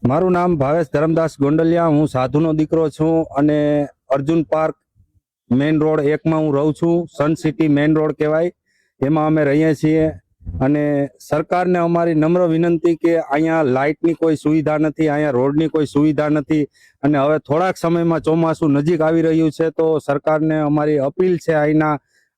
મારું નામ ભાવેશ ધરમદાસ ગોંડલિયા। હું સાધુનો દીકરો છું અને અર્જુન પાર્ક મેઇન રોડ 1 માં હું રહું છું। સન સિટી મેઇન રોડ કહેવાય, એમાં અમે રહીએ છીએ। અને સરકારને અમારી નમ્ર વિનંતી કે અહીંયા લાઇટની કોઈ સુવિધા નથી, અહીંયા રોડની કોઈ સુવિધા નથી અને હવે થોડાક સમયમાં ચોમાસું નજીક આવી રહ્યું છે, તો સરકારને અમારી અપીલ છે,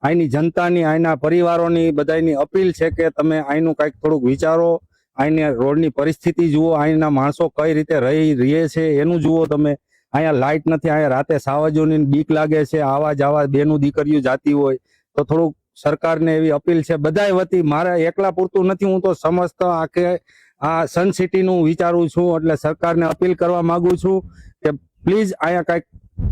અહીંની જનતાની, અહીંના પરિવારોની બધાની અપીલ છે કે તમે અહીંનું કંઈક થોડુંક વિચારો, અહીંની રોડની પરિસ્થિતિ જુઓ, અહીંના માણસો કઈ રીતે રહે છે એનું જુઓ તમે। અહીંયા લાઇટ નથી, અહીંયા રાતે સાવજોની બીક લાગે છે, આવા જવા બેનું દીકરીઓ જાતી હોય, તો થોડુંક સરકારને એવી અપીલ છે બધાય વતી। મારે એકલા પૂરતું નથી, હું તો સમસ્ત આખે આ સન સિટીનું વિચારું છું, એટલે સરકારને અપીલ કરવા માંગુ છું કે પ્લીઝ અહીંયા કંઈક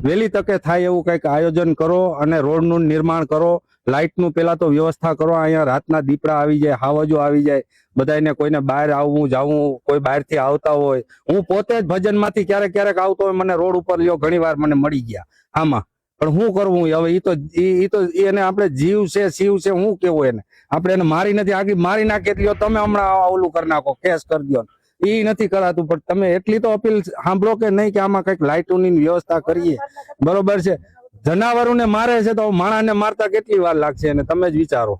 વહેલી તકે થાય એવું કંઈક આયોજન કરો અને રોડનું નિર્માણ કરો, લાઇટનું પહેલા તો વ્યવસ્થા કરો। અહીંયા રાતના દીપડા આવી જાય, હાવજો આવી જાય, બધાને કોઈને બહાર આવવું જાવું, કોઈ બહારથી આવતા હોય, હું પોતે જ ભજનમાંથી ક્યારેક ક્યારેક આવતો હોય, મને રોડ ઉપર લ્યો ઘણી વાર મને મળી ગયા આમાં, પણ શું કરવું હવે? ઈ તો એને આપણે જીવ છે, શિવ છે, હું કેવું એને? આપણે એને મારી નથી, આગી મારી નાખી લ્યો તમે, હમણાં ઓલું કરી નાખો, કેસ કરી દો, ઈ નથી કરાતું। પણ તમે એટલી તો અપીલ સાંભળો કે નહીં કે આમાં કઈક લાઇટોની વ્યવસ્થા કરીએ, બરોબર છે? જનાવરોને મારે છે તો માણસને મારતા કેટલી વાર લાગશે? અને તમે જ વિચારો,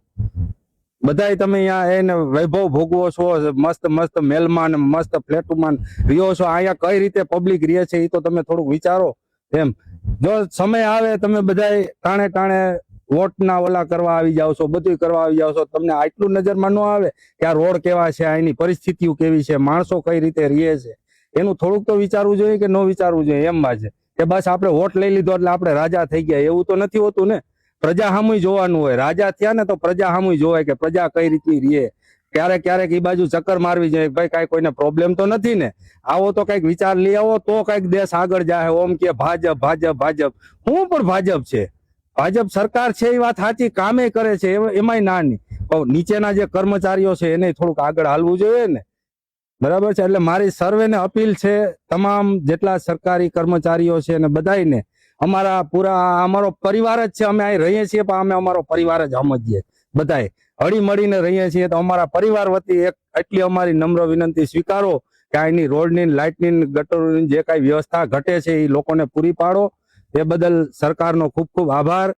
બધાય તમે અહીંયા એને વૈભવ ભોગવો છો, મસ્ત મસ્ત મેલમાં મસ્ત ફ્લેટમાં રહ્યો છો, અહીંયા કઈ રીતે પબ્લિક રહે છે એ તો તમે થોડુંક વિચારો એમ। જો સમય આવે તમે બધાય ટાણે વોટના ઓલા કરવા આવી જાવ છો, બધું કરવા આવી જાવ છો, તમને આટલું નજરમાં ન આવે કે આ રોડ કેવા છે, અહીંની પરિસ્થિતિઓ કેવી છે, માણસો કઈ રીતે રહે છે, એનું થોડુંક તો વિચારવું જોઈએ કે ન વિચારવું જોઈએ? એમ વાત છે કે બસ આપણે વોટ લઈ લીધો એટલે આપણે રાજા થઈ ગયા, એવું તો નથી હોતું ને। પ્રજા સામું જોવાનું હોય, રાજા થયા ને તો પ્રજા સામું જોવાય કે પ્રજા કઈ રીતની રહે। ક્યારેક ક્યારેક એ બાજુ ચક્કર મારવી જોઈએ, ભાઈ કાંઈ કોઈને પ્રોબ્લેમ તો નથી ને, આવો તો કઈક વિચાર લઈ આવો તો કઈક દેશ આગળ જાય। ઓમ કે ભાજપ ભાજપ ભાજપ, હું પણ ભાજપ છે, ભાજપ સરકાર છે એ વાત સાચી, કામે કરે છે, એમાંય નાની, પણ નીચેના જે કર્મચારીઓ છે એને થોડુંક આગળ હાલવું જોઈએ ને, બરાબર છે? એટલે મારી સર્વેને અપીલ છે, તમામ જેટલા સરકારી કર્મચારીઓ છે અને બધાને, અમારા પૂરા અમારો પરિવાર જ છે, અમે અહીં રહીએ છીએ પણ અમે અમારો પરિવાર જ સમજીએ, બધાય હળી મળીને રહીએ છીએ, તો અમારા પરિવાર વતી એક એટલી અમારી નમ્ર વિનંતી સ્વીકારો કે અહીંની રોડની, લાઇટની, ગટરોની જે કાંઈ વ્યવસ્થા ઘટે છે એ લોકોને પૂરી પાડો। એ બદલ સરકારનો ખૂબ ખૂબ આભાર।